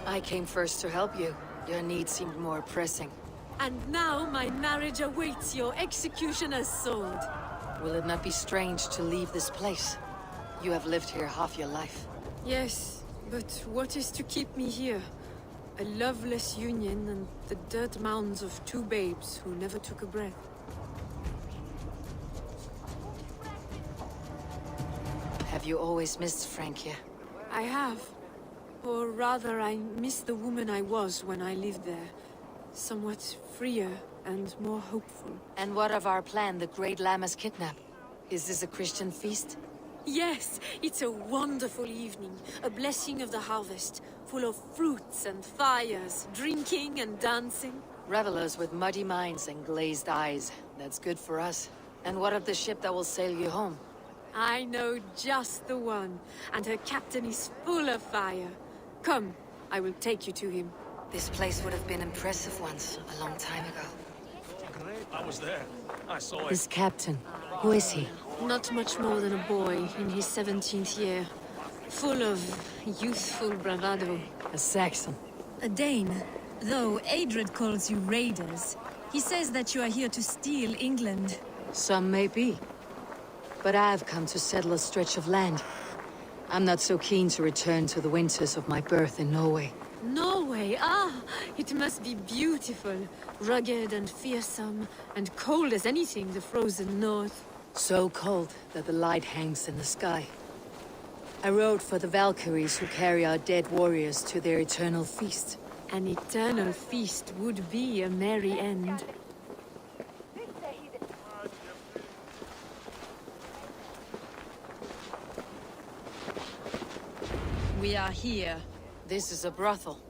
I came first to help you. Your need seemed more pressing. And now my marriage awaits your executioner's sword. Will it not be strange to leave this place? You have lived here half your life. Yes, but what is to keep me here? A loveless union and the dirt mounds of two babes who never took a breath. Have you always missed Frankia? I have. Or rather, I miss the woman I was when I lived there. Somewhat freer and more hopeful. And what of our plan, the Great Lammas kidnap? Is this a Christian feast? Yes, it's a wonderful evening. A blessing of the harvest, full of fruits and fires, drinking and dancing. Revelers with muddy minds and glazed eyes. That's good for us. And what of the ship that will sail you home? I know just the one, and her captain is full of fire. Come, I will take you to him. This place would have been impressive once, a long time ago. I was there. I saw it. This captain, who is he? Not much more than a boy in his 17th year. Full of youthful bravado. A Saxon. A Dane. Though Adred calls you raiders, he says that you are here to steal England. Some may be. But I've come to settle a stretch of land. I'm not so keen to return to the winters of my birth in Norway. Norway? Ah, it must be beautiful. Rugged and fearsome, and cold as anything the frozen north. So cold that the light hangs in the sky. I rode for the Valkyries who carry our dead warriors to their eternal feast. An eternal feast would be a merry end. We are here. This is a brothel.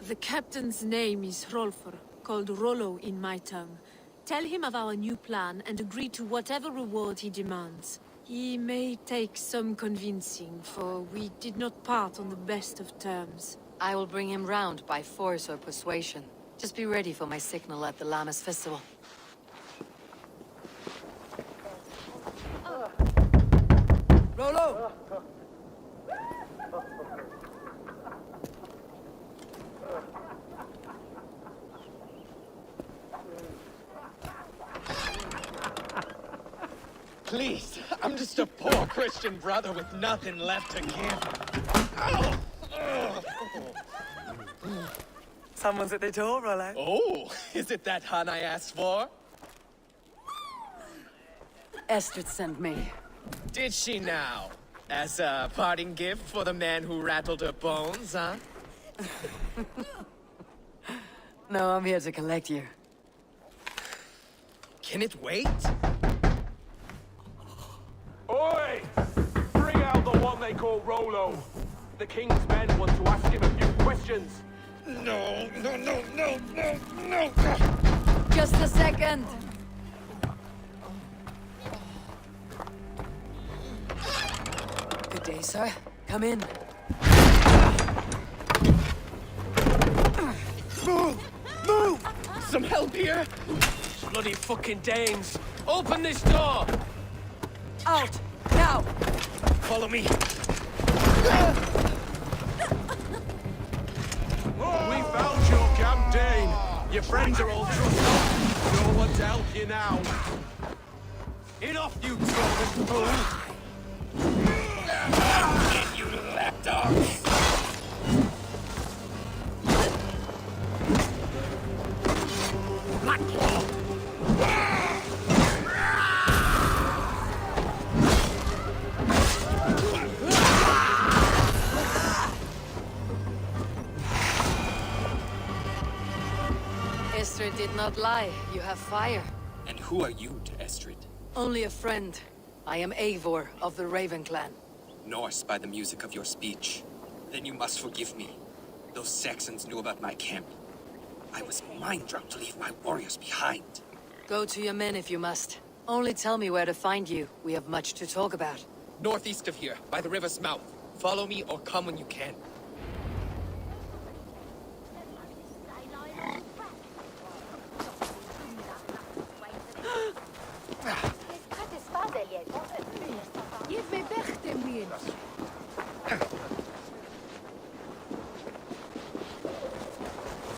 The captain's name is Hrolfr, called Rollo in my tongue. Tell him of our new plan and agree to whatever reward he demands. He may take some convincing, for we did not part on the best of terms. I will bring him round by force or persuasion. Just be ready for my signal at the Lammas festival. Rollo! Please, I'm just a poor Christian brother with nothing left to give. Someone's at the door, Rollo. Oh, is it that Hun I asked for? Estrid sent me. Did she now? As a parting gift for the man who rattled her bones, huh? No, I'm here to collect you. Can it wait? Oi! Bring out the one they call Rollo. The king's men want to ask him a few questions. No. Just a second! Good day, sir. Come in. Move! Some help here? Bloody fucking Danes! Open this door! Out! Now! Follow me. We found your camp, Dane. Your friends are all trussed up. No one to help you now. In off, you drunken fool! Get you lapdogs! Estrid did not lie. You have fire. And who are you to Estrid? Only a friend. I am Eivor of the Raven clan. Norse by the music of your speech. Then you must forgive me. Those Saxons knew about my camp. I was mind-drunk to leave my warriors behind. Go to your men if you must. Only tell me where to find you. We have much to talk about. Northeast of here, by the river's mouth. Follow me or come when you can.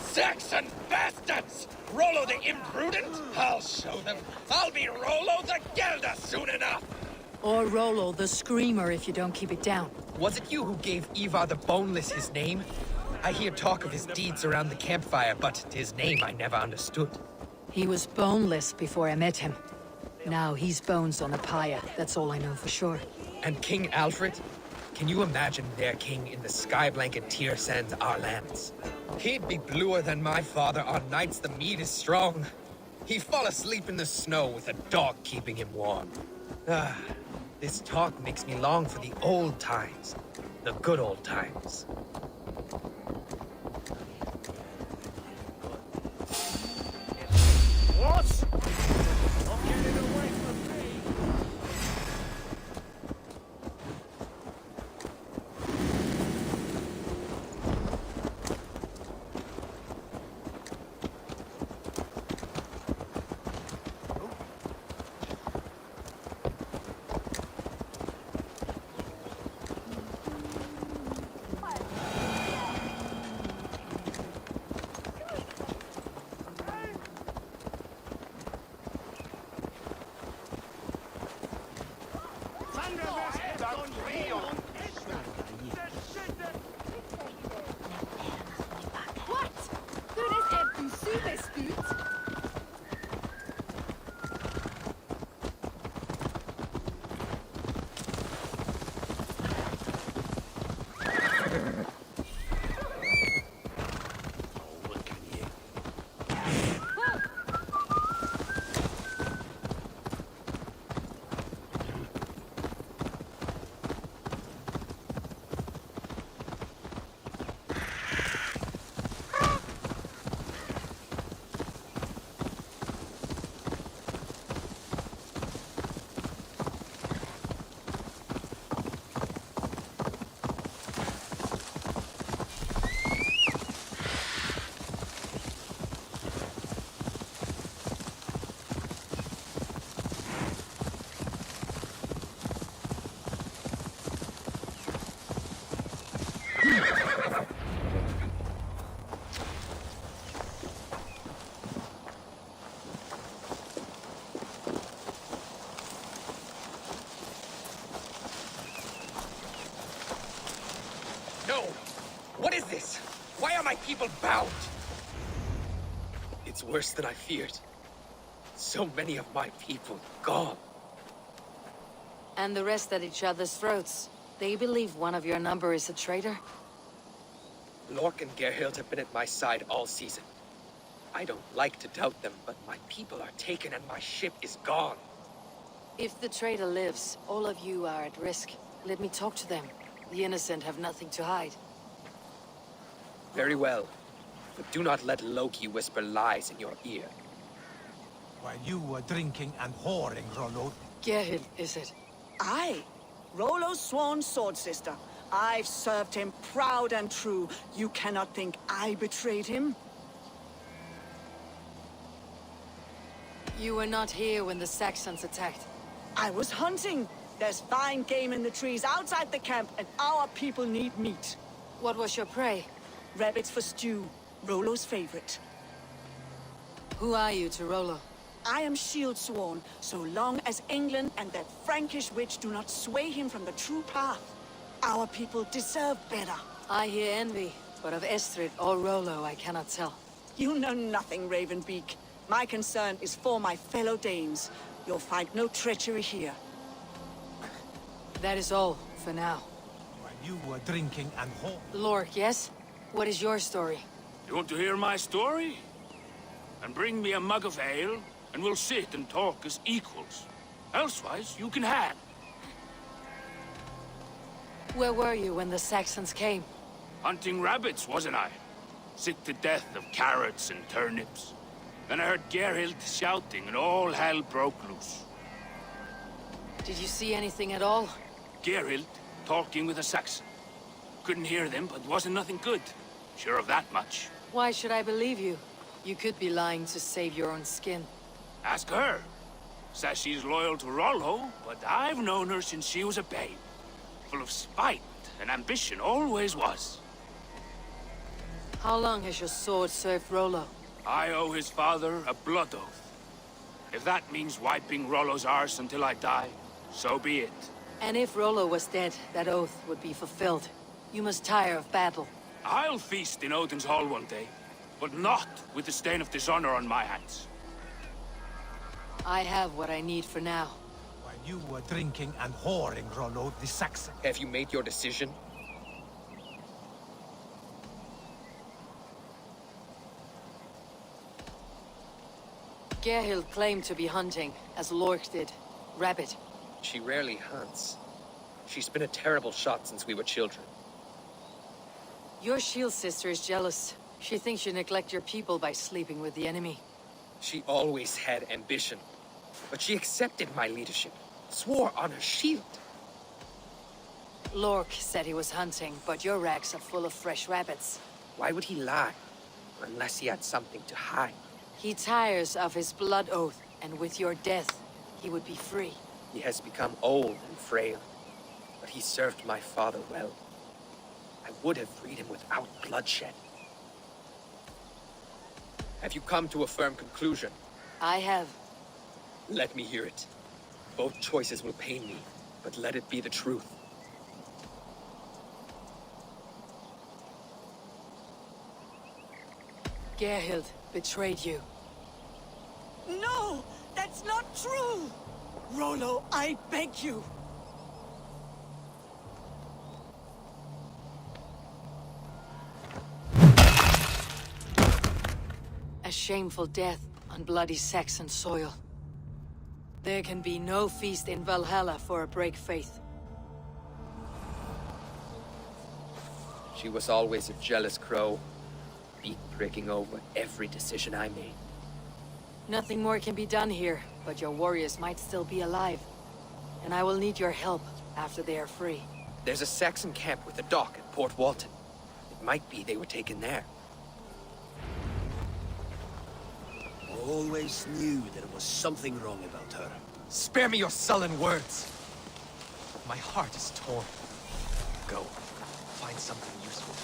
Saxon bastards! Rollo the imprudent? I'll show them. I'll be Rollo the Gelder soon enough! Or Rollo the Screamer if you don't keep it down. Was it you who gave Ivar the Boneless his name? I hear talk of his deeds around the campfire, but his name I never understood. He was boneless before I met him. Now he's bones on a pyre. That's all I know for sure. And King Alfred? Can you imagine their king in the sky blanket Tyr sends our lands? He'd be bluer than my father on nights the mead is strong. He'd fall asleep in the snow with a dog keeping him warm. Ah, this talk makes me long for the old times. The good old times. What? Not getting away from me. No! What is this? Why are my people bound? It's worse than I feared. So many of my people gone. And the rest at each other's throats. They believe one of your number is a traitor? Lork and Gerhild have been at my side all season. I don't like to doubt them, but my people are taken and my ship is gone. If the traitor lives, all of you are at risk. Let me talk to them. The innocent have nothing to hide. Very well. But do not let Loki whisper lies in your ear. While you were drinking and whoring, Rollo. Gerhild, is it? Aye. Rollo's sworn sword sister. I've served him proud and true. You cannot think I betrayed him? You were not here when the Saxons attacked. I was hunting. There's fine game in the trees outside the camp, and our people need meat. What was your prey? Rabbits for stew. Rollo's favorite. Who are you to Rollo? I am shield sworn, so long as England and that Frankish witch do not sway him from the true path. Our people deserve better. I hear envy, but of Estrid or Rollo I cannot tell. You know nothing, Ravenbeak. My concern is for my fellow Danes. You'll find no treachery here. That is all, for now. While you were drinking and whoring. Lork, yes? What is your story? You want to hear my story? and bring me a mug of ale, and we'll sit and talk as equals. Elsewise, you can hang. Where were you when the Saxons came? Hunting rabbits, wasn't I? Sick to death of carrots and turnips. Then I heard Gerhild shouting, and all hell broke loose. Did you see anything at all? Gerhild talking with a Saxon. Couldn't hear them, but wasn't nothing good. Sure of that much. Why should I believe you? You could be lying to save your own skin. Ask her. Says she's loyal to Rollo, but I've known her since she was a babe. Full of spite and ambition, always was. How long has your sword served Rollo? I owe his father a blood oath. If that means wiping Rollo's arse until I die, so be it. And if Rollo was dead, that oath would be fulfilled. You must tire of battle. I'll feast in Odin's hall one day, but not with the stain of dishonor on my hands. I have what I need for now. While you were drinking and whoring, Rollo the Saxon. Have you made your decision? Gerhild claimed to be hunting, as Lork did. Rabbit. She rarely hunts. She's been a terrible shot since we were children. Your shield sister is jealous. She thinks you neglect your people by sleeping with the enemy. She always had ambition. But she accepted my leadership. Swore on her shield. Lork said he was hunting, but your racks are full of fresh rabbits. Why would he lie? Unless he had something to hide. He tires of his blood oath, and with your death, he would be free. He has become old and frail. But he served my father well. I would have freed him without bloodshed. Have you come to a firm conclusion? I have. Let me hear it. Both choices will pain me, but let it be the truth. Gerhild betrayed you. No! That's not true! Rollo, I beg you! A shameful death on bloody Saxon soil. There can be no feast in Valhalla for a break faith. She was always a jealous crow, beak-pricking over every decision I made. Nothing more can be done here, but your warriors might still be alive. And I will need your help after they are free. There's a Saxon camp with a dock at Port Walton. It might be they were taken there. Always knew there was something wrong about her. Spare me your sullen words! My heart is torn. Go. Find something useful.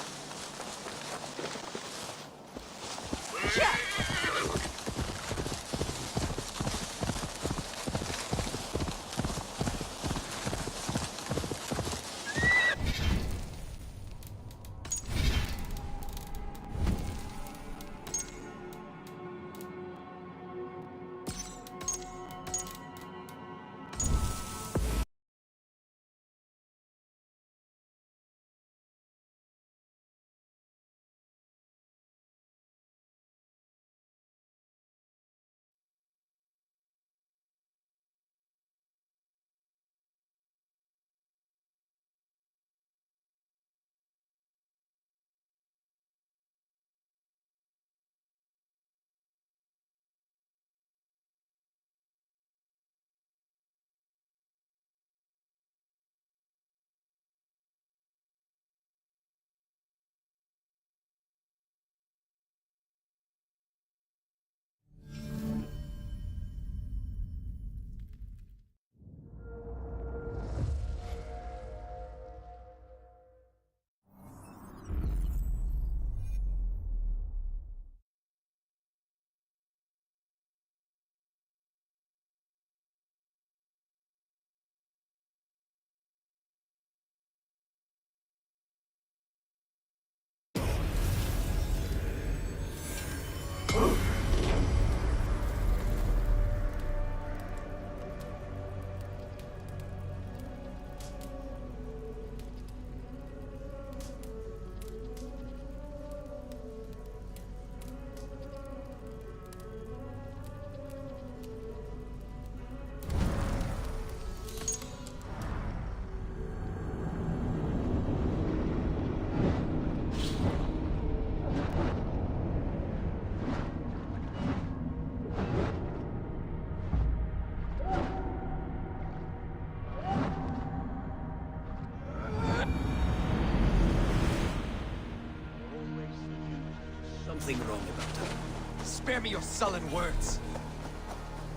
Spare me your sullen words.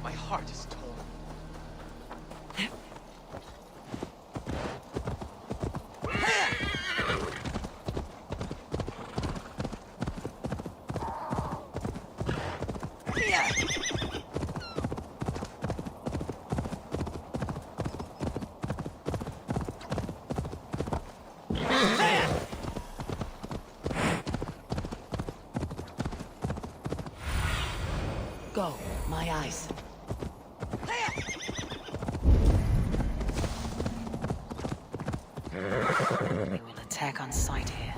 My heart is torn. Go, my eyes. They will attack on sight here.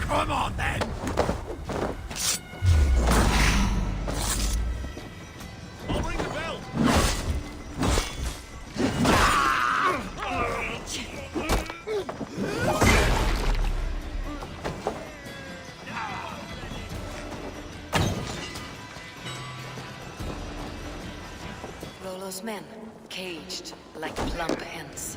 Come on, then! I'll ring the bell! Rollo's men, caged like plump hens.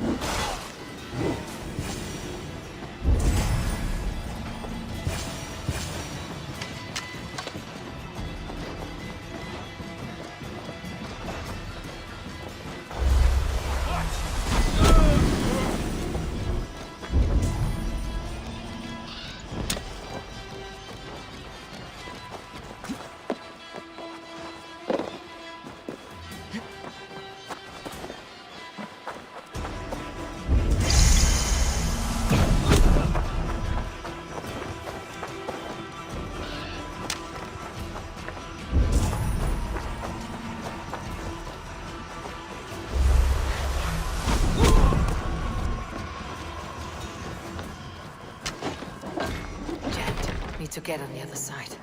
Need to get on the other side.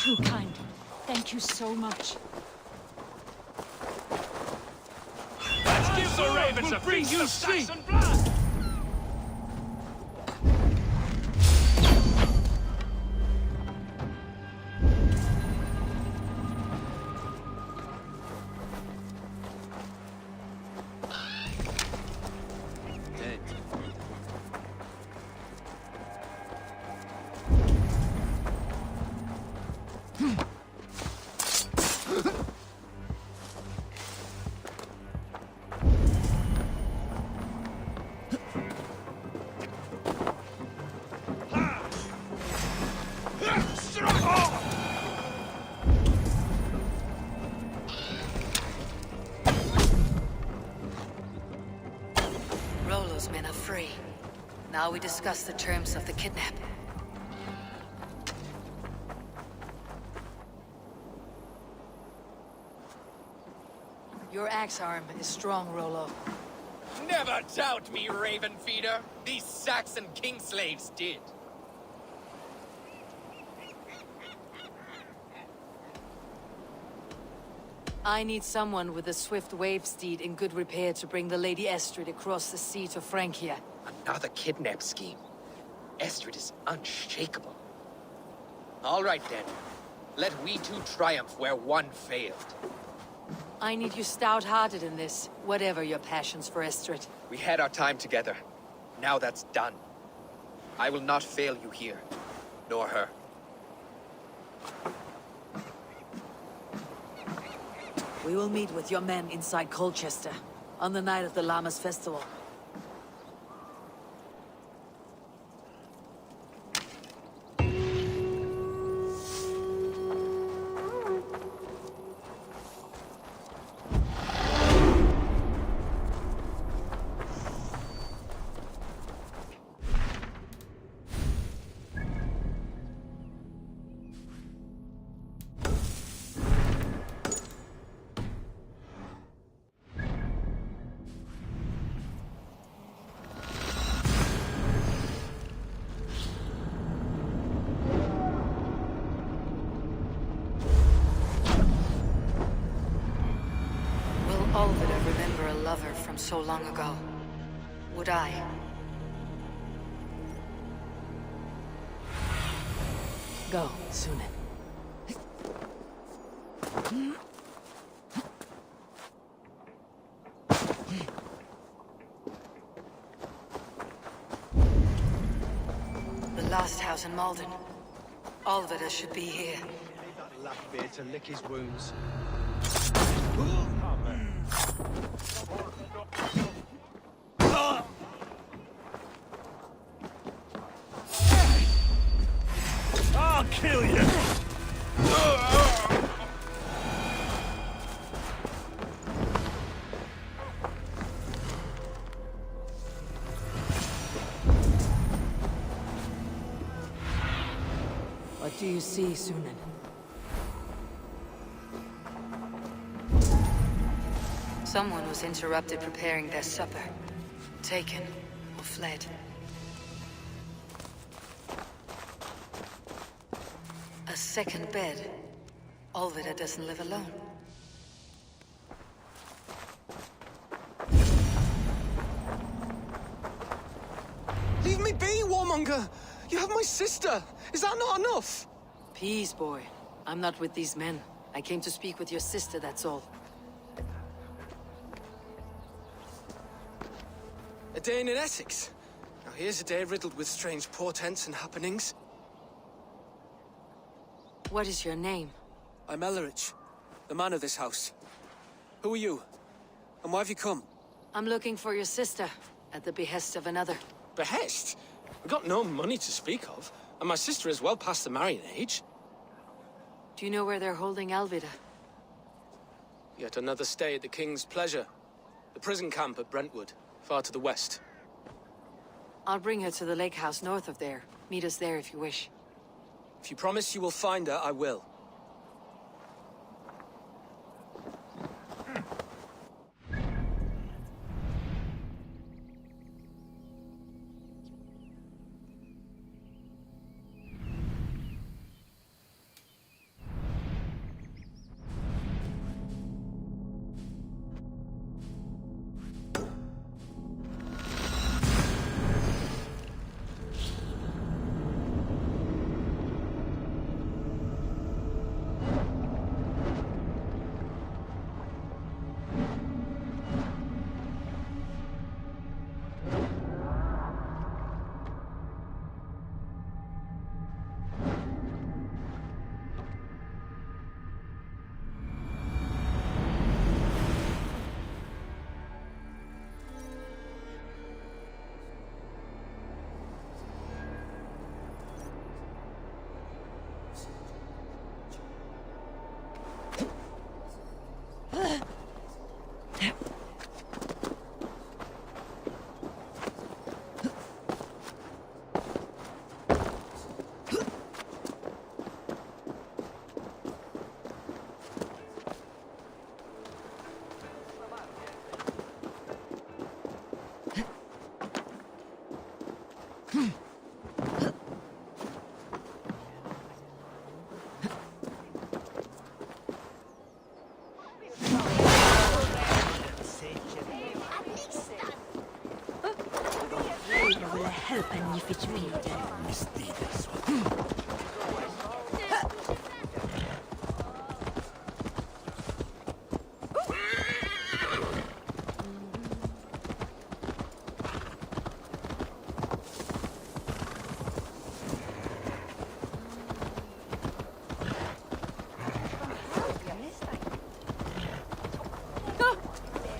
Too kind. Thank you so much. Let's give the ravens a feast of Saxon blood! Rollo's men are free. Now we discuss the terms of the kidnap. Your axe arm is strong, Rollo. Never doubt me, raven feeder. These Saxon king slaves did. I need someone with a swift wave steed in good repair to bring the Lady Estrid across the sea to Francia. Another kidnap scheme. Estrid is unshakable. All right then. Let we two triumph where one failed. I need you stout-hearted in this, whatever your passions for Estrid. We had our time together. Now that's done. I will not fail you here, nor her. We will meet with your men inside Colchester, on the night of the Llamas Festival. All that I remember a lover from so long ago. Would I? Go, Sunan. The last house in Malden. Alvida should be here. Leave that laugh beer to lick his wounds. I'll kill you! What do you see, Sunan? Someone was interrupted preparing their supper. Taken or fled. A second bed. Alvida doesn't live alone. Leave me be, warmonger! You have my sister! Is that not enough? Peace, boy. I'm not with these men. I came to speak with your sister, that's all. A day in Essex. Now here's a day riddled with strange portents and happenings. What is your name? I'm Ellerich, the man of this house. Who are you? And why have you come? I'm looking for your sister, at the behest of another. Behest? We've got no money to speak of, and my sister is well past the marrying age. Do you know where they're holding Alvida? Yet another stay at the King's pleasure. The prison camp at Brentwood, far to the west. I'll bring her to the lake house north of there. Meet us there if you wish. If you promise you will find her, I will.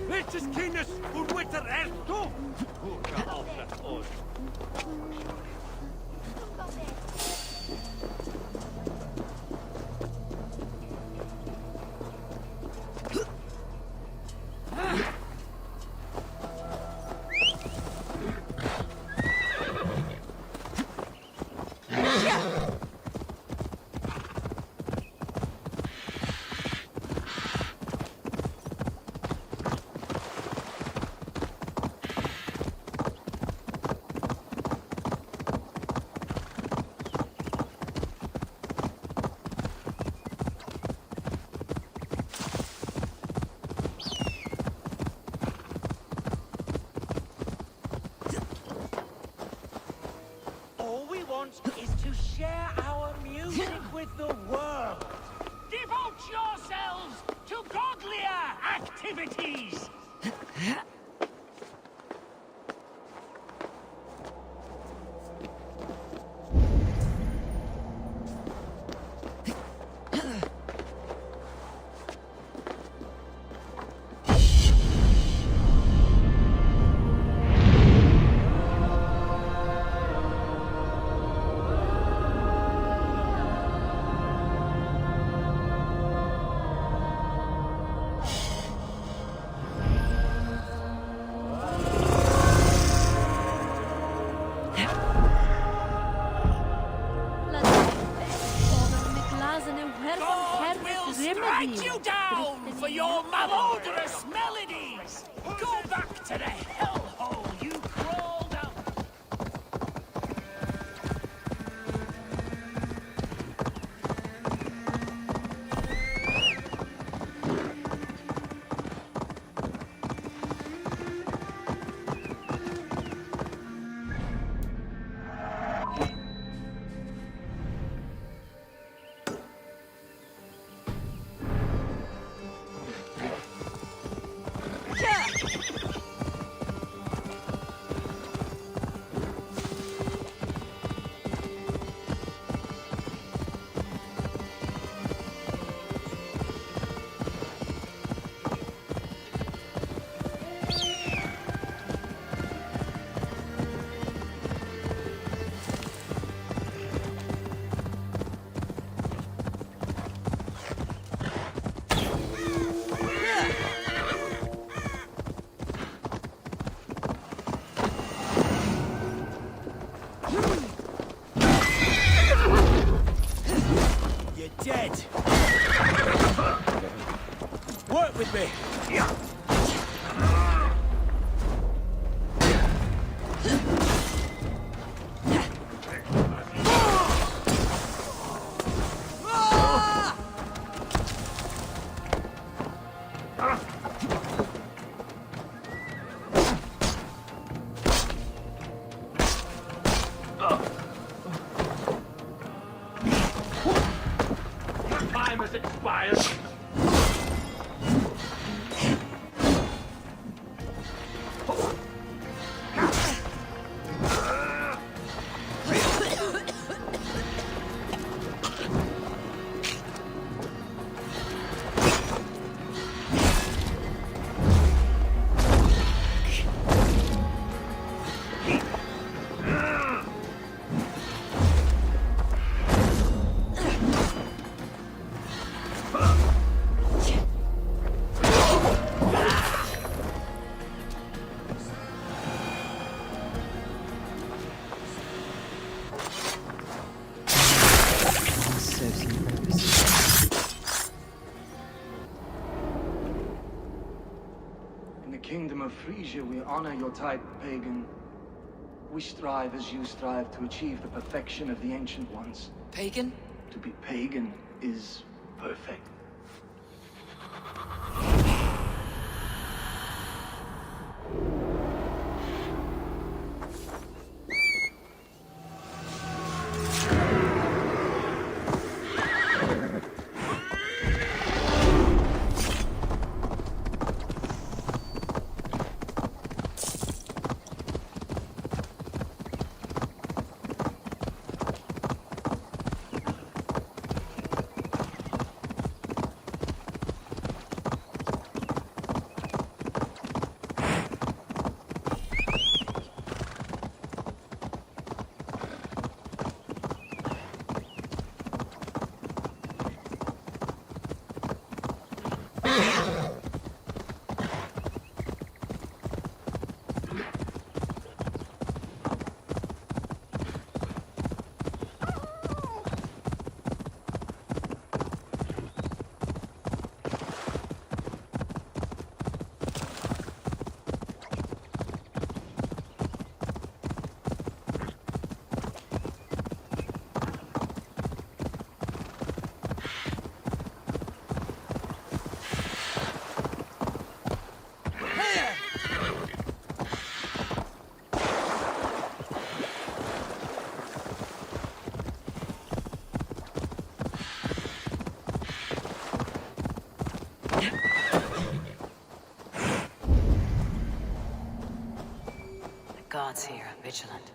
Viltus Kinus und Witter Erto! Hurka auflat oss. Is to share our music with the world. Devote yourselves to godlier activities! Strike you down for your malodorous melodies! Go back to the hellhole you crawled out! Dead. Work with me. Time has expired. In the kingdom of Frisia, we honor your type, pagan. We strive as you strive to achieve the perfection of the Ancient Ones. Pagan? To be pagan is perfect. Gods here, vigilant.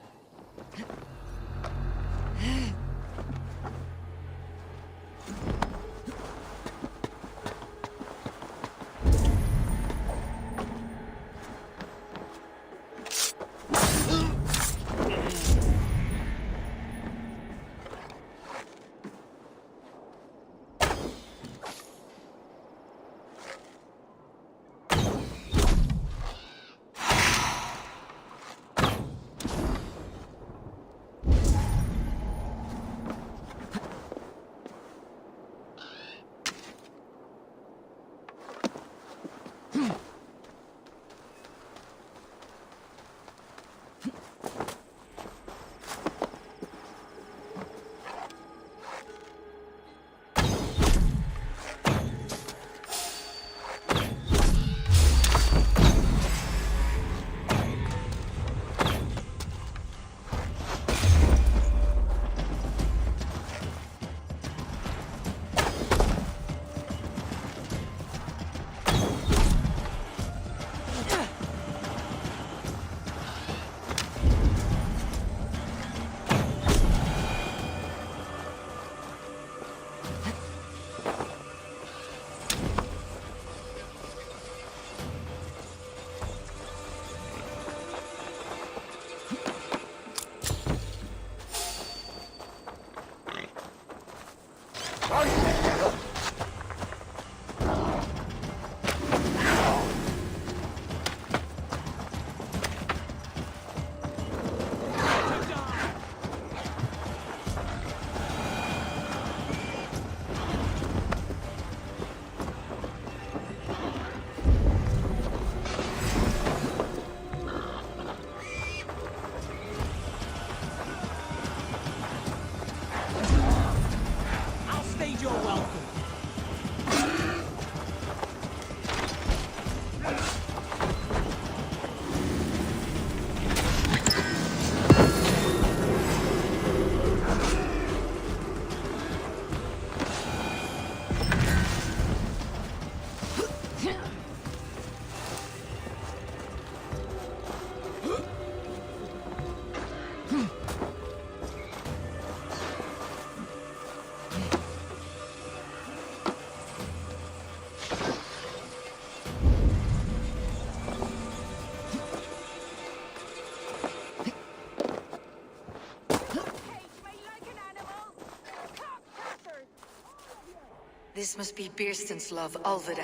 This must be Birsten's love, Alvida.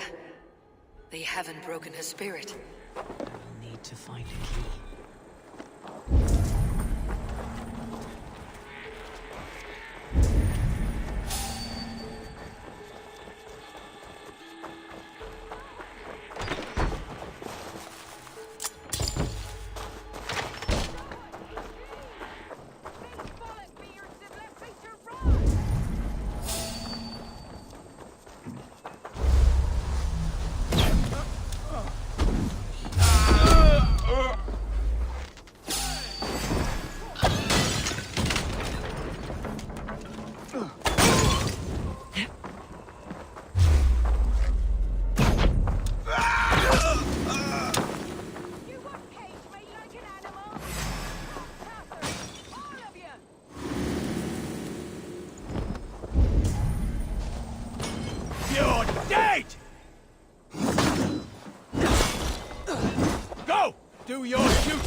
They haven't broken her spirit. We'll need to find a key.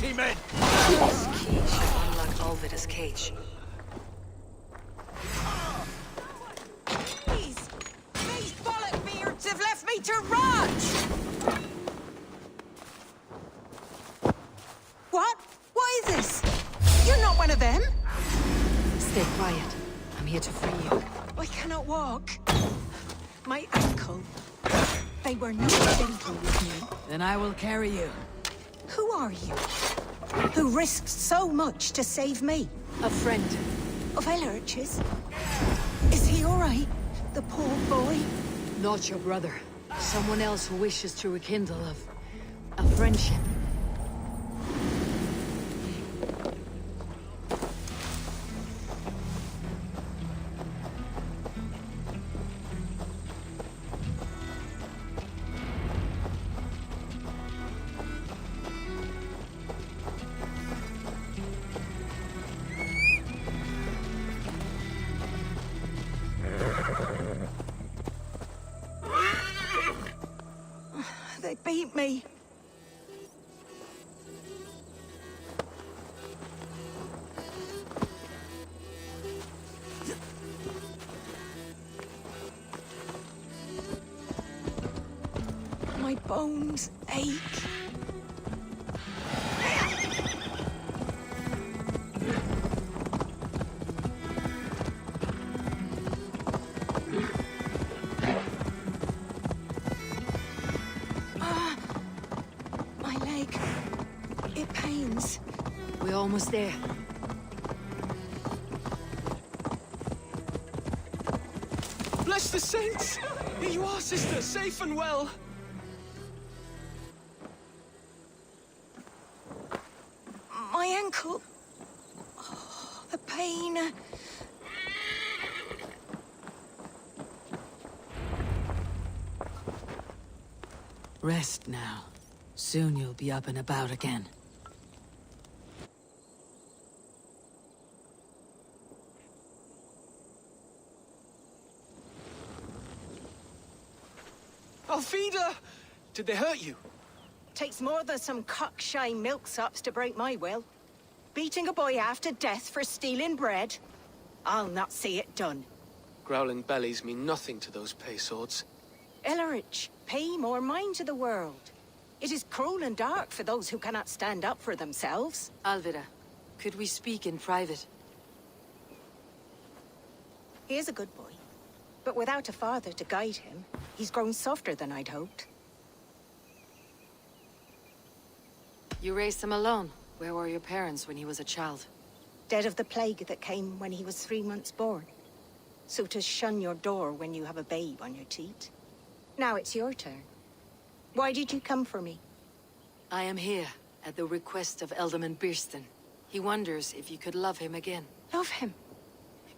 mighty men! This key should unlock Alvida's cage. These bollock beards have left me to rot! What is this? You're not one of them? Stay quiet. I'm here to free you. I cannot walk. My ankle. They were not gentle with me. Then I will carry you. Who are you? Who risked so much to save me? A friend. Of Elrich's? Is he all right? The poor boy? Not your brother. Someone else who wishes to rekindle a friendship. They beat me. My bones ache. My leg. It pains. We're almost there. Bless the saints! Here you are, sister, safe and well. My ankle. Oh, the pain. Rest now. Soon you'll be up and about again. Alfida! Did they hurt you? Takes more than some cockshy milksops to break my will. Beating a boy half to death for stealing bread? I'll not see it done. Growling bellies mean nothing to those pay swords. Ellerich, pay more mind to the world. It is cruel and dark for those who cannot stand up for themselves. Alvida, could we speak in private? He is a good boy. But without a father to guide him, he's grown softer than I'd hoped. You raised him alone. Where were your parents when he was a child? Dead of the plague that came when he was 3 months born. So to shun your door when you have a babe on your teat. Now it's your turn. Why did you come for me? I am here at the request of Alderman Birston. He wonders if you could love him again. Love him?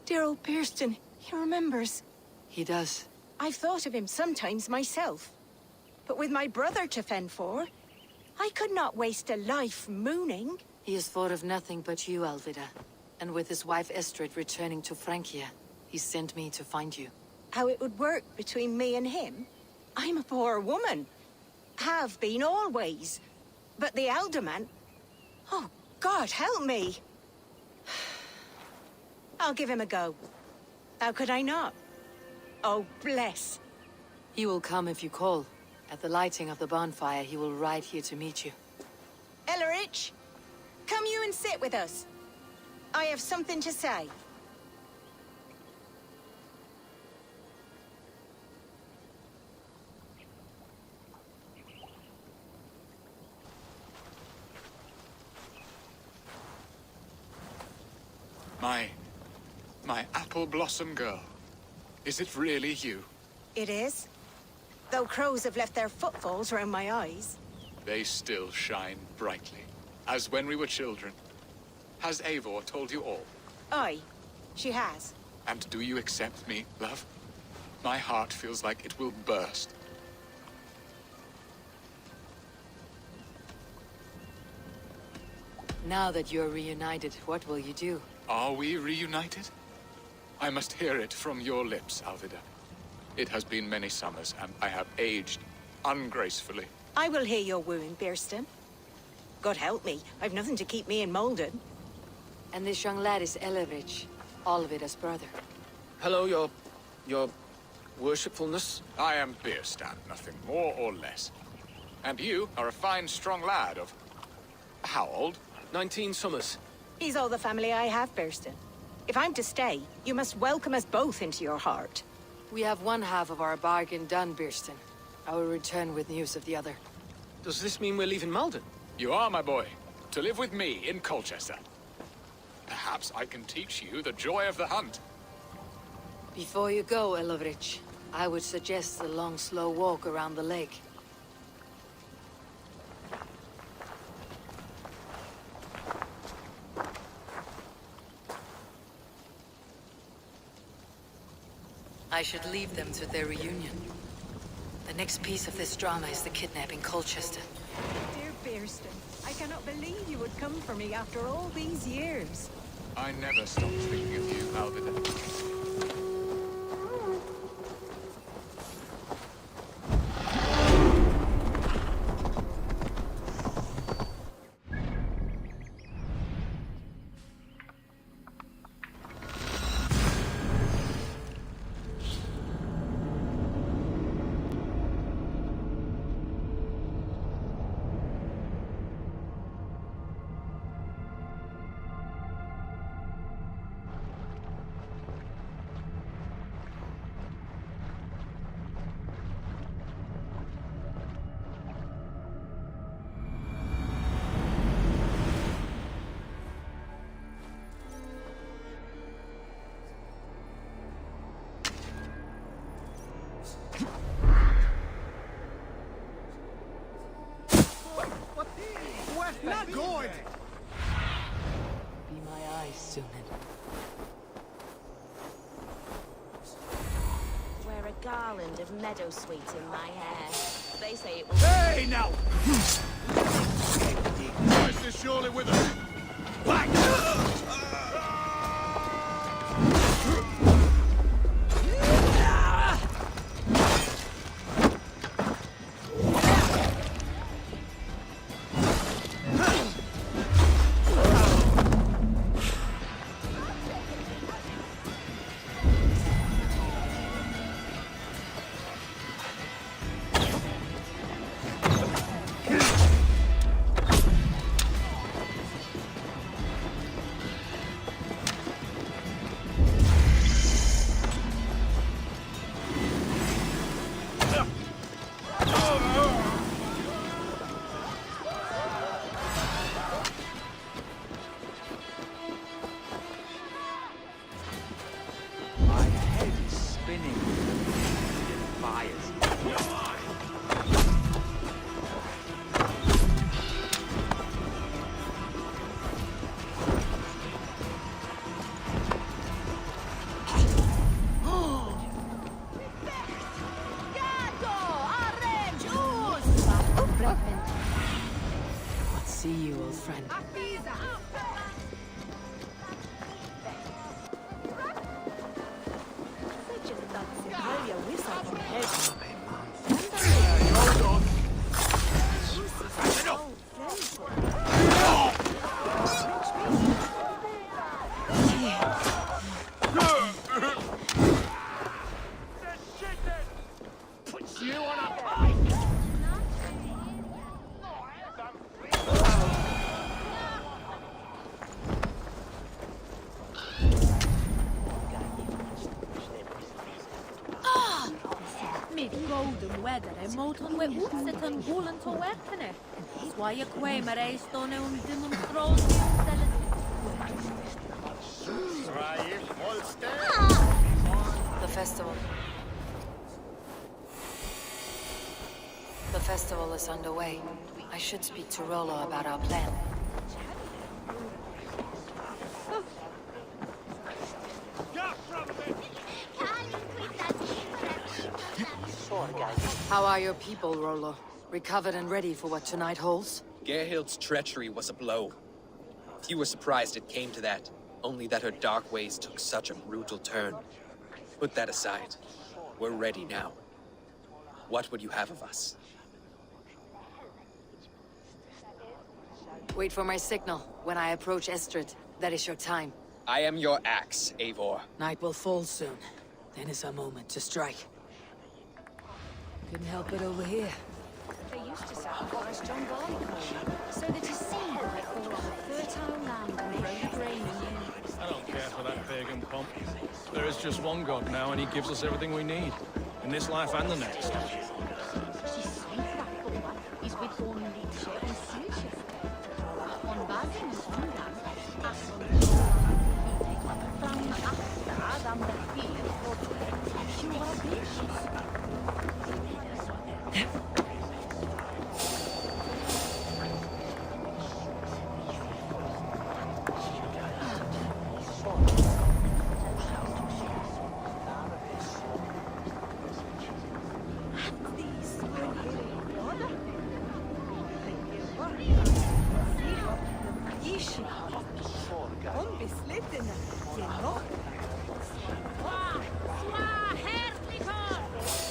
Dear old Birston, he remembers. He does. I've thought of him sometimes myself. But with my brother to fend for, I could not waste a life mooning. He has thought of nothing but you, Alvida. And with his wife Estrid returning to Francia, he sent me to find you. How it would work between me and him? I'm a poor woman. Have been always. But the alderman... Oh, God, help me. I'll give him a go. How could I not? Oh, bless. He will come if you call. At the lighting of the bonfire, he will ride here to meet you. Ellerich, come you and sit with us. I have something to say. My apple blossom girl. Is it really you? It is. Though crows have left their footfalls round my eyes. They still shine brightly, as when we were children. Has Eivor told you all? Aye, she has. And do you accept me, love? My heart feels like it will burst. Now that you're reunited, what will you do? Are we reunited? I must hear it from your lips, Alvida. It has been many summers, and I have aged ungracefully. I will hear your wooing, Birston. God help me, I've nothing to keep me in Malden. And this young lad is Elevich, all of it as brother. Hello, your worshipfulness. I am Bierstan, nothing more or less. And you are a fine, strong lad of... how old? 19 summers. He's all the family I have, Burston. If I'm to stay, you must welcome us both into your heart. We have one half of our bargain done, Birston. I will return with news of the other. Does this mean we're leaving Malden? You are, my boy, to live with me in Colchester. Perhaps I can teach you the joy of the hunt. Before you go, Elevich, I would suggest a long, slow walk around the lake. I should leave them to their reunion. The next piece of this drama is the kidnapping Colchester. Dear Burston, I cannot believe you would come for me after all these years. I never stop thinking of you, Alvida. Not good! Be my eyes soon. Wear a garland of meadowsweet in my hair. They say it will... Hey, now! Christ is surely with us! Back! See you, old friend. Golden weather e moton we utset an bulen to werkene. Swaje kwemer eistone dimon trost The festival. The festival is underway. I should speak to Rollo about our plan. How are your people, Rollo? Recovered and ready for what tonight holds? Gerhild's treachery was a blow. Few were surprised it came to that, only that her dark ways took such a brutal turn. Put that aside. We're ready now. What would you have of us? Wait for my signal. When I approach Estrid, that is your time. I am your axe, Eivor. Night will fall soon. Then is our moment to strike. Couldn't help it over here. They used to sacrifice John Barleycorn, so that his seed might fall on a fertile land and grow the grain anew. I don't care for that pagan pomp. There is just one God now, and he gives us everything we need. In this life and the next.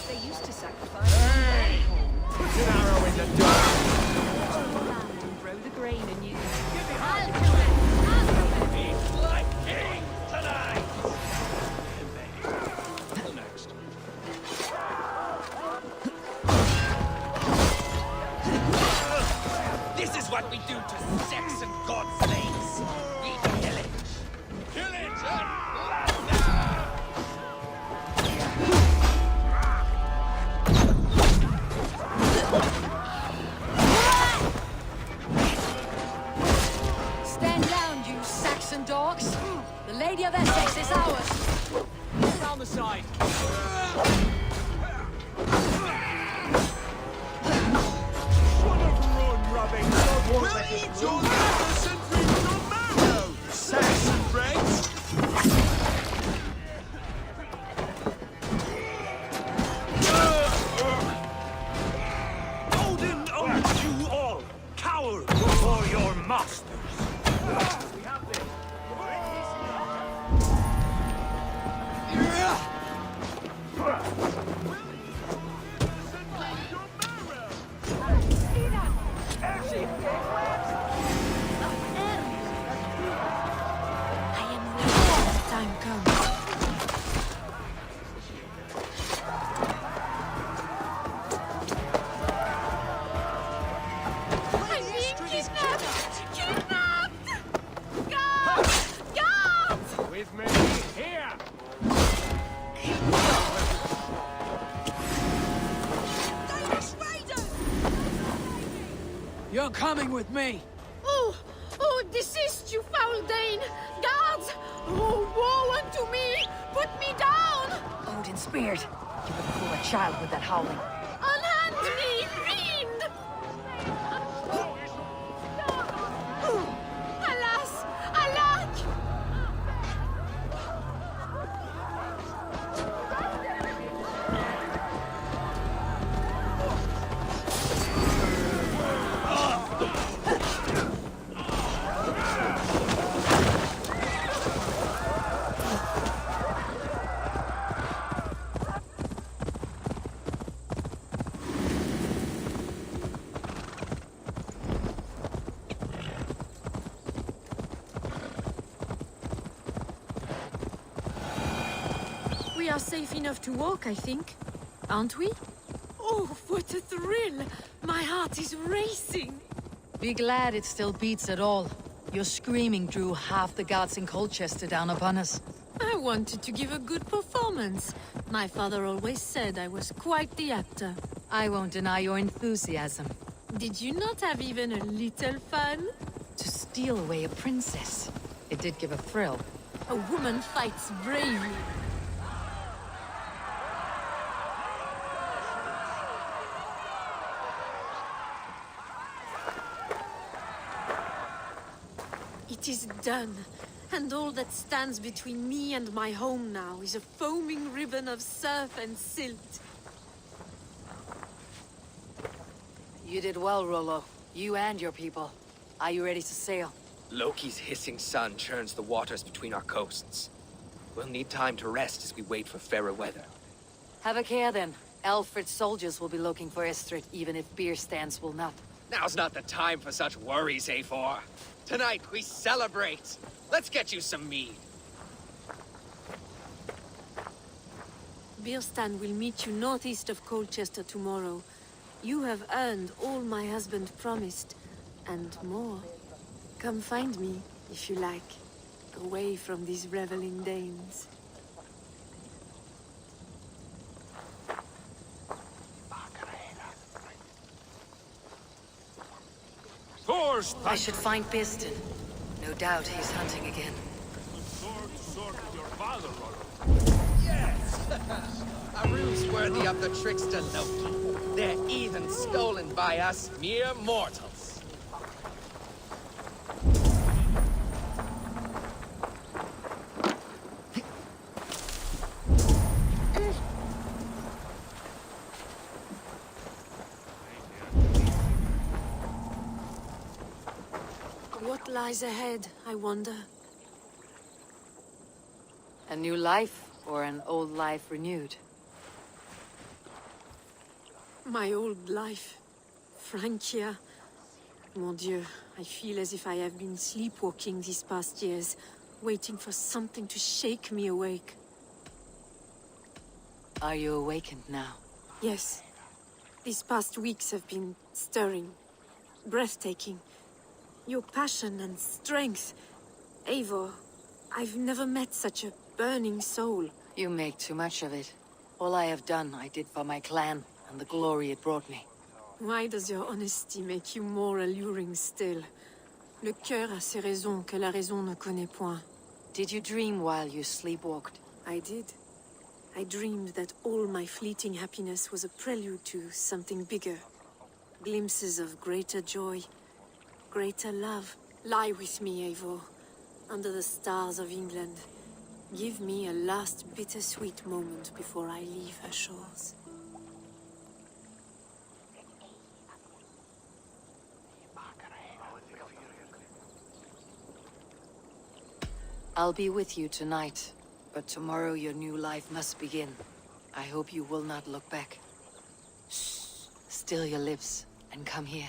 They used to sacrifice Put an arrow in the dark! and grow the grain anew. Eat like kings tonight! Next. This is what we do to Saxon god slaves. We kill it. Kill it and Stand down, you Saxon dogs. The Lady of Essex is ours. down the side. Should have run, rubbing. We'll eat your livers and drink your marrow, Saxon friends! Odin owns you all! Cower before your masters! I am ready when the time comes. I'm being kidnapped! Kidnapped! Guards! Guards! With me, here! Danish raiders! You're coming with me. Oh! Oh, desist, you foul Dane! Guards! Oh, woe unto me! Put me down! Odin speared. You would fool a child with that howling. Unhand me, fiend! Alas! Alack! We are safe enough to walk, I think. Aren't we? Oh, what a thrill! My heart is racing! Be glad it still beats at all. Your screaming drew half the guards in Colchester down upon us. I wanted to give a good performance. My father always said I was quite the actor. I won't deny your enthusiasm. Did you not have even a little fun? To steal away a princess. It did give a thrill. A woman fights bravely. It is done, and all that stands between me and my home now is a foaming ribbon of surf and silt. You did well, Rollo. You and your people. Are you ready to sail? Loki's hissing sun churns the waters between our coasts. We'll need time to rest as we wait for fairer weather. Have a care then. Alfred's soldiers will be looking for Estrid, even if beer stands will not. Now's not the time for such worries, Eivor. Tonight we celebrate. Let's get you some mead. Birstan will meet you northeast of Colchester tomorrow. You have earned all my husband promised, and more. Come find me, if you like, away from these reveling Danes. I should find Birstan. No doubt he's hunting again. Yes! A ruse worthy of the trickster Loki. They're even stolen by us mere mortals. What lies ahead, I wonder? A new life, or an old life renewed? My old life. Francia. Mon Dieu, I feel as if I have been sleepwalking these past years, waiting for something to shake me awake. Are you awakened now? Yes. These past weeks have been stirring, breathtaking. Your passion and strength. Eivor, I've never met such a burning soul. You make too much of it. All I have done, I did for my clan, and the glory it brought me. Why does your honesty make you more alluring still? Le cœur a ses raisons que la raison ne connaît point. Did you dream while you sleepwalked? I did. I dreamed that all my fleeting happiness was a prelude to something bigger. Glimpses of greater joy, greater love. Lie with me, Eivor, under the stars of England. Give me a last bittersweet moment before I leave her shores. I'll be with you tonight, but tomorrow your new life must begin. I hope you will not look back. Shh. Still your lips, and come here.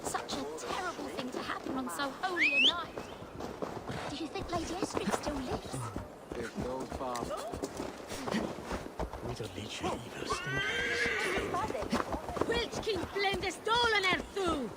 Such a terrible thing to happen on so holy a night. Do you think Lady Estrid still lives? If no father. Wilchkin blende stolen erthu!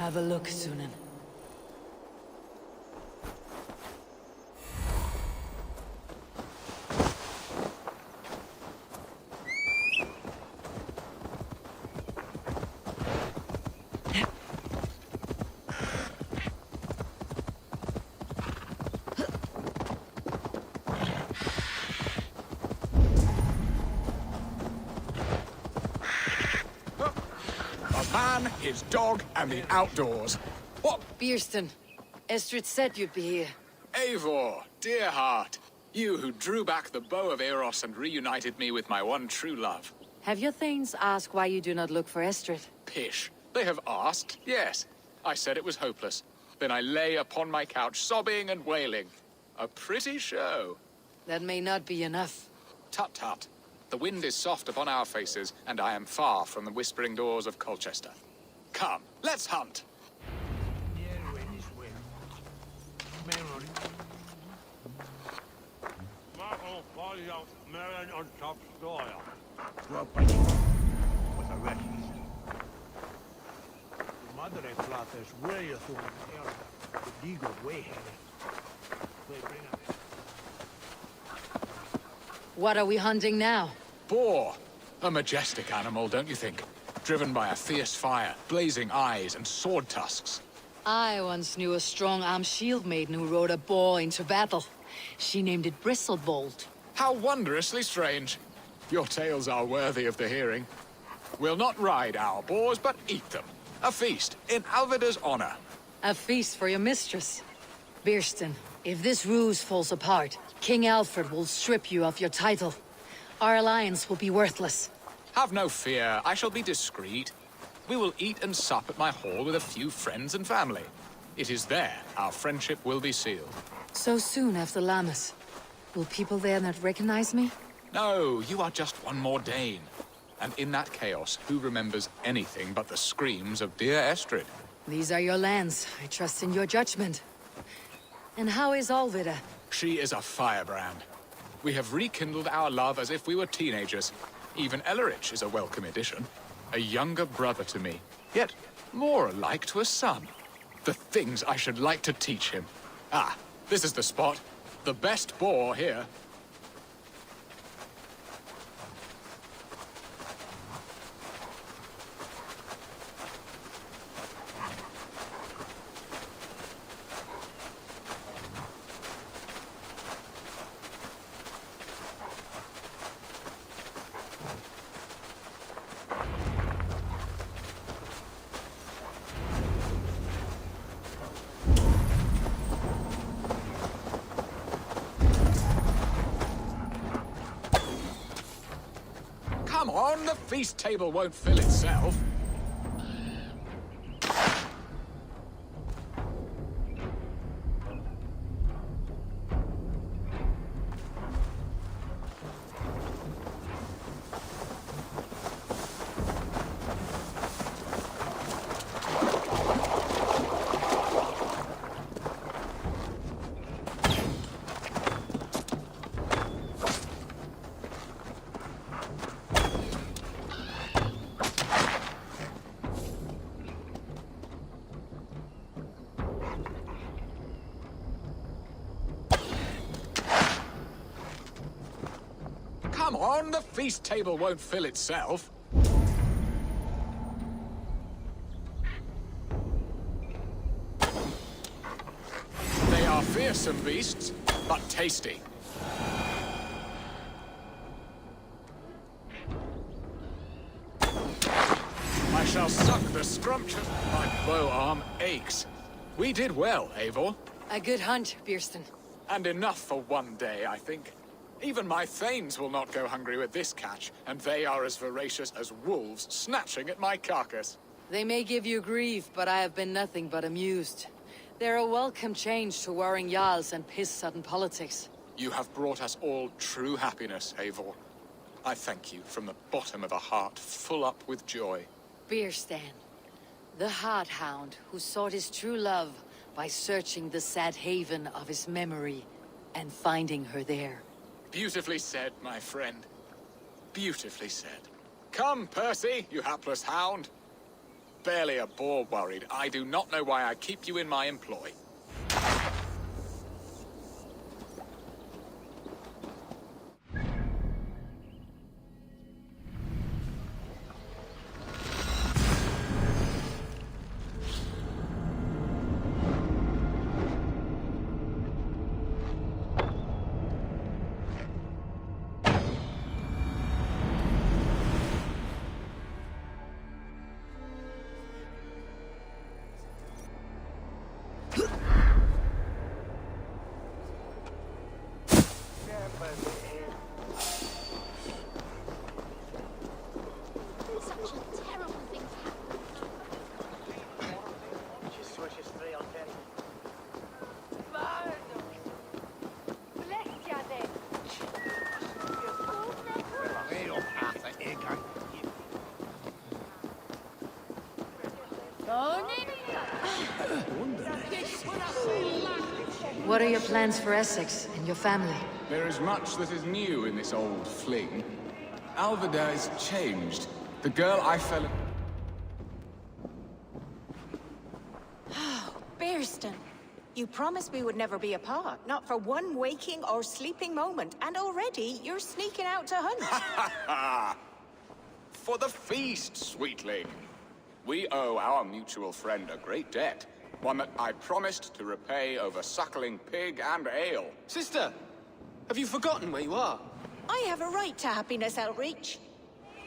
Have a look, Sunan. Man, his dog, and the outdoors. What? Bierston, Estrid said you'd be here. Eivor, dear heart. You who drew back the bow of Eros and reunited me with my one true love. Have your thanes asked why you do not look for Estrid? Pish. They have asked, yes. I said it was hopeless. Then I lay upon my couch, sobbing and wailing. A pretty show. That may not be enough. Tut-tut. The wind is soft upon our faces, and I am far from the whispering doors of Colchester. Come, let's hunt! What are we hunting now? Boar. A majestic animal, don't you think? Driven by a fierce fire, blazing eyes, and sword tusks. I once knew a strong-armed shield maiden who rode a boar into battle. She named it Bristlebolt. How wondrously strange. Your tales are worthy of the hearing. We'll not ride our boars, but eat them. A feast, in Alvida's honor. A feast for your mistress. Bierston, if this ruse falls apart, King Alfred will strip you of your title. Our alliance will be worthless. Have no fear, I shall be discreet. We will eat and sup at my hall with a few friends and family. It is there our friendship will be sealed. So soon after Lammas. Will people there not recognize me? No, you are just one more Dane. And in that chaos, who remembers anything but the screams of dear Estrid? These are your lands. I trust in your judgment. And how is Alvida? She is a firebrand. We have rekindled our love as if we were teenagers. Even Ellerich is a welcome addition. A younger brother to me, yet more alike to a son. The things I should like to teach him. Ah, this is the spot. The best boar here. Come on, the feast table won't fill itself. Come on, the feast table won't fill itself. They are fearsome beasts, but tasty. I shall suck the scrumptious. My bow arm aches. We did well, Eivor. A good hunt, Bierston. And enough for one day, I think. Even my thanes will not go hungry with this catch, and they are as voracious as wolves snatching at my carcass. They may give you grief, but I have been nothing but amused. They're a welcome change to warring jarls and piss-sudden politics. You have brought us all true happiness, Eivor. I thank you from the bottom of a heart full up with joy. Bierstan, the Heart Hound who sought his true love by searching the sad haven of his memory and finding her there. Beautifully said, my friend. Beautifully said. Come, Percy, you hapless hound. barely a boar worried. I do not know why I keep you in my employ. What are your plans for Essex and your family? There is much that is new in this old fling. Alvida is changed. The girl I fell in... Bearston, you promised we would never be apart, not for one waking or sleeping moment, and already you're sneaking out to hunt. For the feast, sweetling. We owe our mutual friend a great debt. One that I promised to repay over suckling pig and ale. Sister, have you forgotten where you are? I have a right to happiness, Outreach.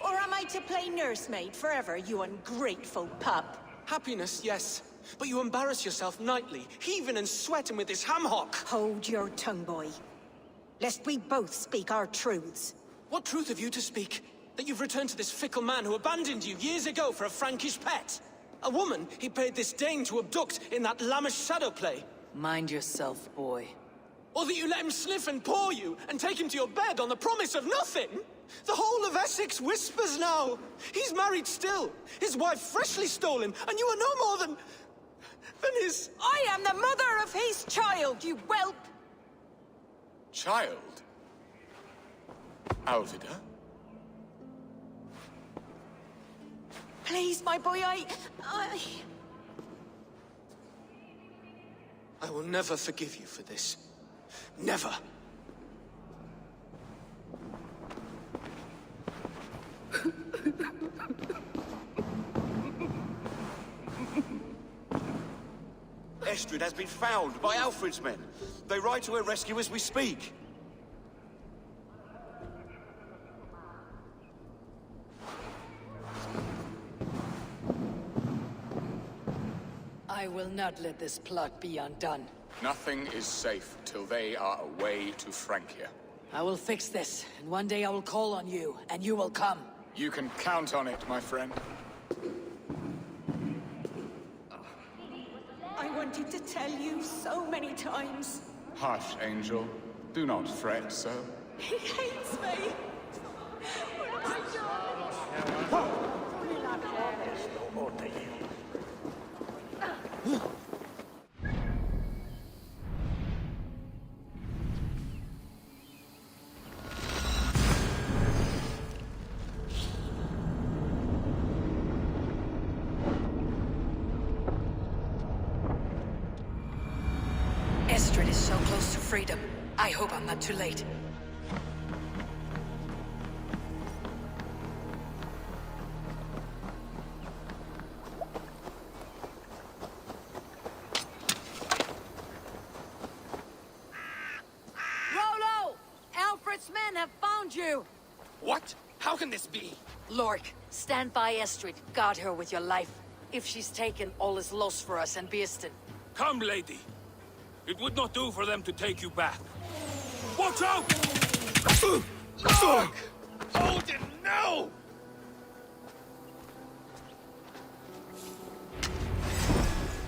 Or am I to play nursemaid forever, you ungrateful pup? Happiness, yes. But you embarrass yourself nightly, heaving and sweating with this ham hock. Hold your tongue, boy. Lest we both speak our truths. What truth have you to speak? That you've returned to this fickle man who abandoned you years ago for a Frankish pet? A woman he paid this Dane to abduct in that lammish shadow play? Mind yourself, boy. Or that you let him sniff and paw you, and take him to your bed on the promise of nothing? The whole of Essex whispers now. He's married still, his wife freshly stolen, and you are no more than his... I am the mother of his child, you whelp! Child? Alvida? Please, my boy, I will never forgive you for this. Never. Estrid has been found by Alfred's men. They ride to her rescue as we speak. I will not let this plot be undone. Nothing is safe till they are away to Francia. I will fix this, and one day I will call on you, and you will come. You can count on it, my friend. I wanted to tell you so many times. Hush, Angel. Do not fret so. He hates me. What have I done? Estrid is so close to freedom. I hope I'm not too late. Rollo! Alfred's men have found you! What? How can this be? Lork, stand by Estrid. Guard her with your life. If she's taken, all is lost for us and Bearston. Come, lady. It would not do for them to take you back. Watch out! Fuck! Odin, no!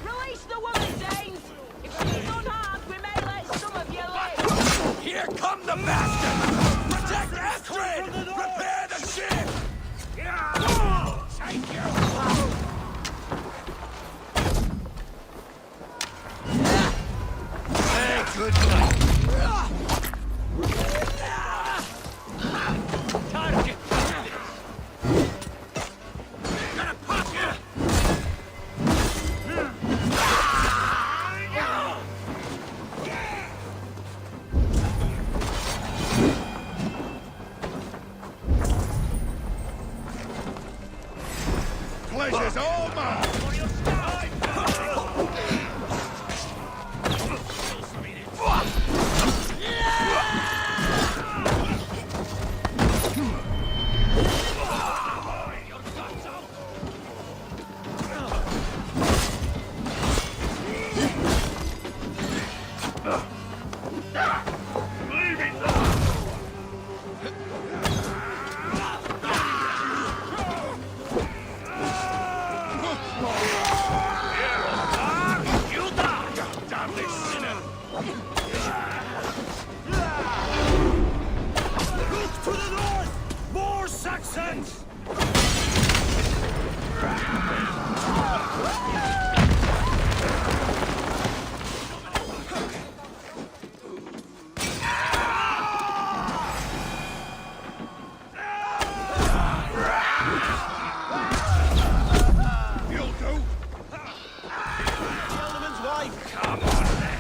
Release the woman, Danes! If she's unharmed, we may let some of you live! Here come the bastards! Protect Estrid! Prepare the ship! Thank you! Good night. Target. pleasure's all mine! To the north! More Saxons! You'll do! The Alderman's wife! Come on then!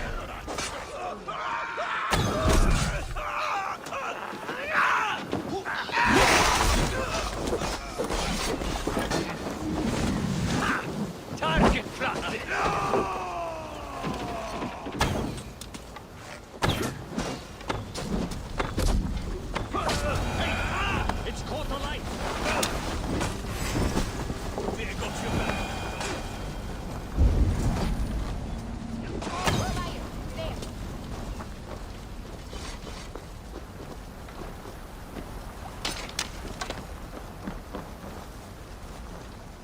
Target practice! It's caught the light! There got you back.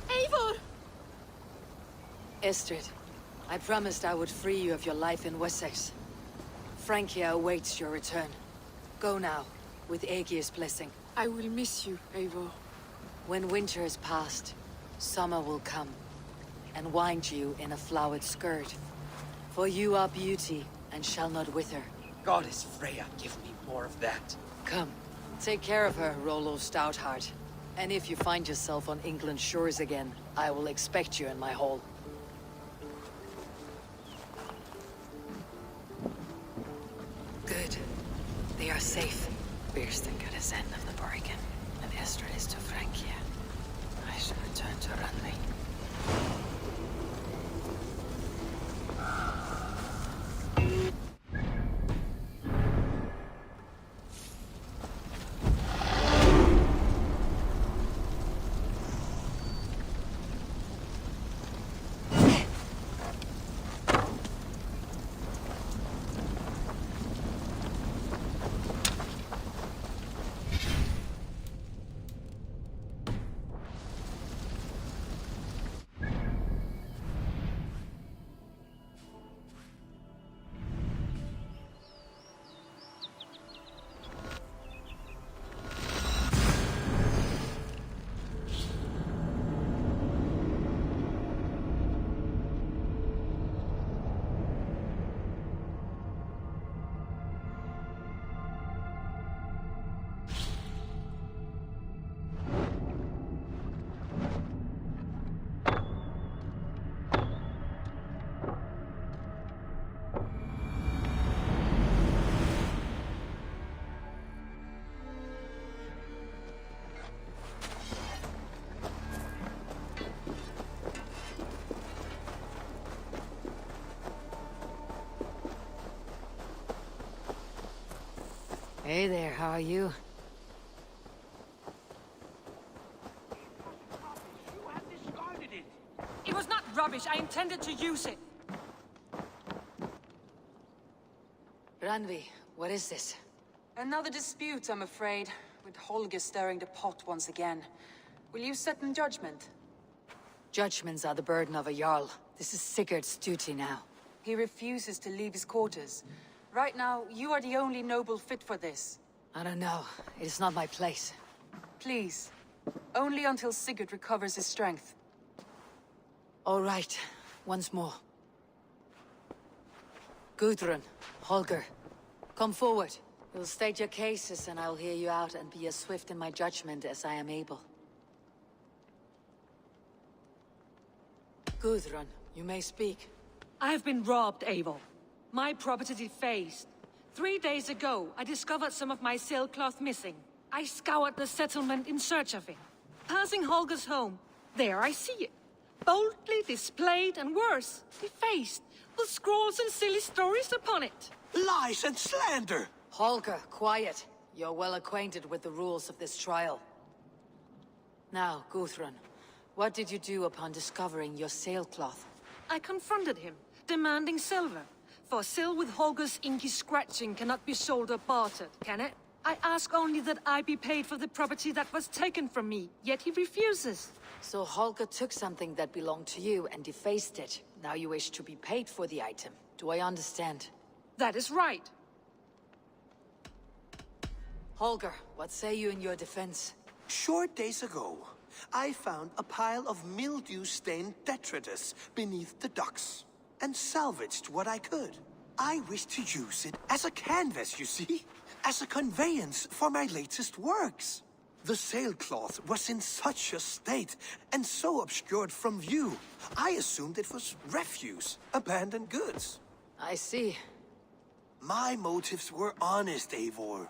Eivor! Estrid, I promised I would free you of your life in Wessex. Francia awaits your return. Go now, with Aegir's blessing. I will miss you, Eivor. When winter is past, summer will come, and wind you in a flowered skirt. For you are beauty, and shall not wither. Goddess Freya, give me more of that. Come, take care of her, Rollo Stoutheart. And if you find yourself on England's shores again, I will expect you in my hall. Good. They are safe. Birsten got his end of the bargain, and Estrid is to Francia. I shall return to Runway. Hey there, how are you? You have discarded it. It was not rubbish. I intended to use it. Ranvi, what is this? Another dispute, I'm afraid, with Holger stirring the pot once again. Will you set in judgment? Judgments are the burden of a Jarl. This is Sigurd's duty now. He refuses to leave his quarters. Right now, you are the only noble fit for this. I don't know. It is not my place. Please. Only until Sigurd recovers his strength. All right. Once more. Gudrun, Holger, come forward. You'll state your cases and I'll hear you out and be as swift in my judgment as I am able. Gudrun, you may speak. I have been robbed, Eivor. My property defaced. 3 days ago, I discovered some of my sailcloth missing. I scoured the settlement in search of it. Passing Holger's home, There I see it. Boldly displayed and worse, defaced, with scrolls and silly stories upon it. Lies and slander! Holger, quiet. You're well acquainted with the rules of this trial. Now, Guthrun, what did you do upon discovering your sailcloth? I confronted him, demanding silver. For sil with Holger's inky scratching cannot be sold or bartered, can it? I ask only that I be paid for the property that was taken from me, yet he refuses. So Holger took something that belonged to you and defaced it. Now you wish to be paid for the item. Do I understand? That is right. Holger, what say you in your defense? Short days ago, I found a pile of mildew-stained detritus beneath the docks, and salvaged what I could. I wish to use it as a canvas, you see? As a conveyance for my latest works. The sailcloth was in such a state, and so obscured from view, I assumed it was refuse, abandoned goods. I see. My motives were honest, Eivor.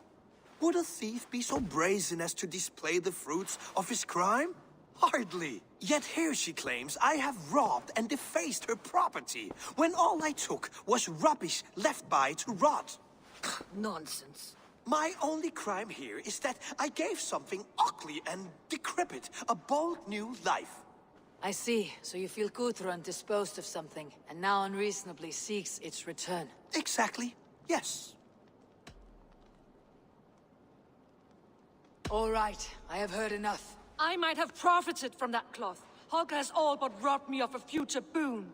Would a thief be so brazen as to display the fruits of his crime? Hardly. Yet here she claims I have robbed and defaced her property, when all I took was rubbish left by to rot. Nonsense. My only crime here is that I gave something ugly and decrepit a bold new life. I see. So you feel Guthrun disposed of something, and now unreasonably seeks its return. Exactly. Yes. All right. I have heard enough. I might have profited from that cloth. Holger has all but robbed me of a future boon.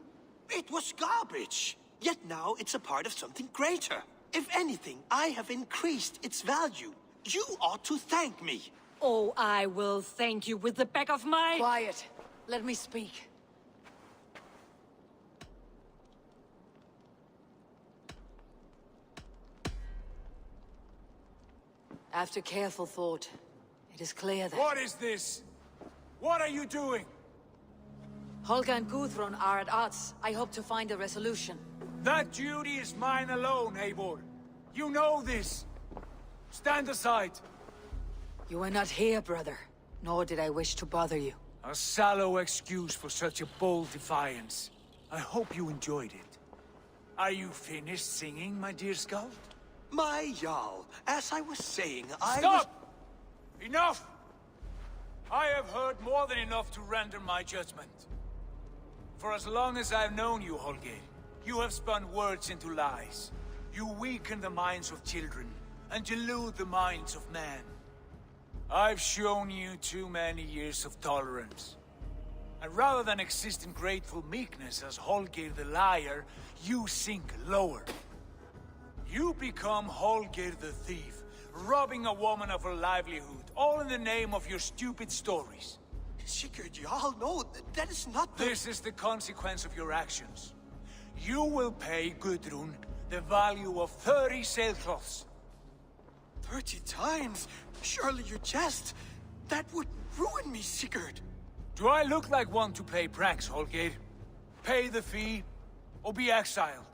It was garbage. Yet now it's a part of something greater. If anything, I have increased its value. You ought to thank me. Oh, I will thank you with the back of my... Quiet. Let me speak. After careful thought, it is clear that... What is this? What are you doing? Holger and Guthrun are at odds. I hope to find a resolution. That duty is mine alone, Eivor. You know this. Stand aside. You were not here, brother. Nor did I wish to bother you. A sallow excuse for such a bold defiance. I hope you enjoyed it. Are you finished singing, my dear scout? My Jarl, as I was saying, Stop! Enough! I have heard more than enough to render my judgment. For as long as I've known you, Holger, you have spun words into lies. You weaken the minds of children, and delude the minds of men. I've shown you too many years of tolerance. And rather than exist in grateful meekness as Holger the liar, you sink lower. You become Holger the thief, robbing a woman of her livelihood, all in the name of your stupid stories. Sigurd, Jarl, no, that is not the... This is the consequence of your actions. You will pay Gudrun the value of 30 sailcloths. 30 times? Surely you jest. That would ruin me, Sigurd. Do I look like one to play pranks, Holger? Pay the fee, or be exiled.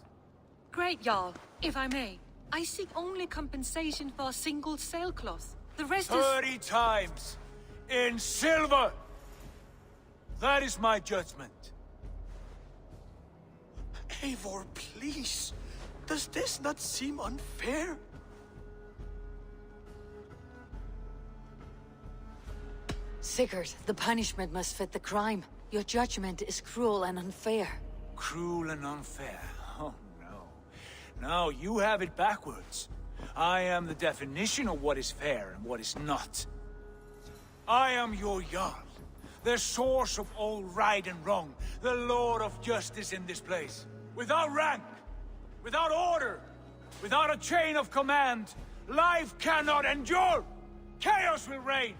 Great, Jarl. If I may, I seek only compensation for a single sailcloth. The rest 30 times! In silver! That is my judgment. Eivor, please. Does this not seem unfair? Sigurd, the punishment must fit the crime. Your judgment is cruel and unfair. Cruel and unfair? Oh no. No, you have it backwards. I am the definition of what is fair and what is not. I am your Jarl, the source of all right and wrong, the Lord of justice in this place. Without rank, without order, without a chain of command, life cannot endure! Chaos will reign!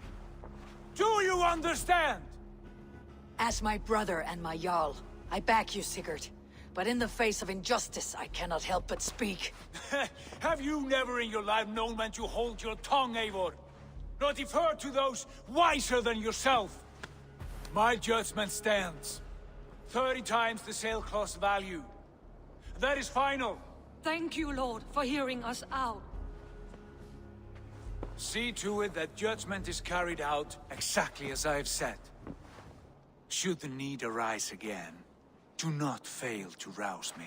Do you understand? As my brother and my Jarl, I back you, Sigurd. But in the face of injustice, I cannot help but speak. Have you never in your life known when to hold your tongue, Eivor? Nor defer to those wiser than yourself? My judgment stands. 30 times the sailcloth's value. That is final. Thank you, Lord, for hearing us out. See to it that judgment is carried out exactly as I have said. Should the need arise again, do not fail to rouse me.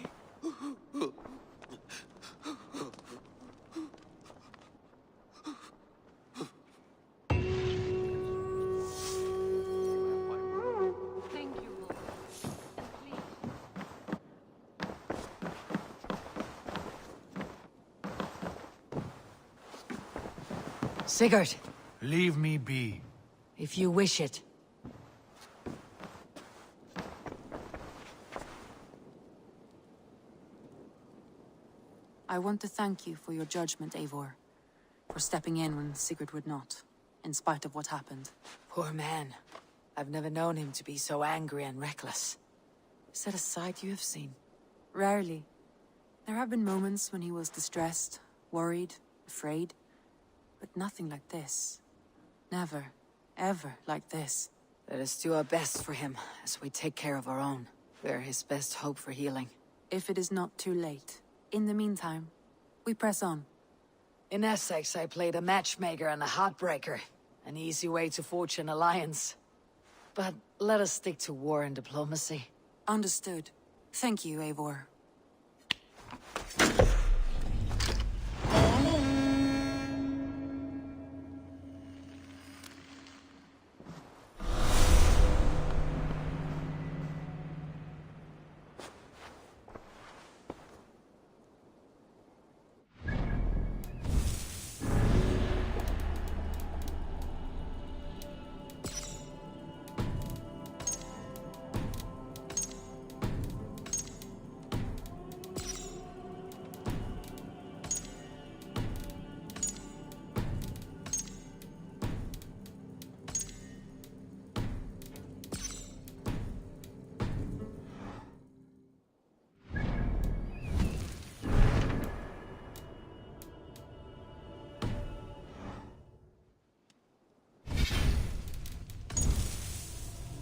Thank you, Lord. Sigurd, Leave me be. if you wish it. I want to thank you for your judgment, Eivor. For stepping in when Sigurd would not, in spite of what happened. Poor man. I've never known him to be so angry and reckless. Is that a side you have seen? Rarely. There have been moments when he was distressed, worried, afraid. But nothing like this. Never, ever like this. Let us do our best for him, as we take care of our own. We're his best hope for healing. If it is not too late. In the meantime, we press on. In Essex, I played a matchmaker and a heartbreaker. An easy way to forge an alliance. But let us stick to war and diplomacy. Understood. Thank you, Eivor.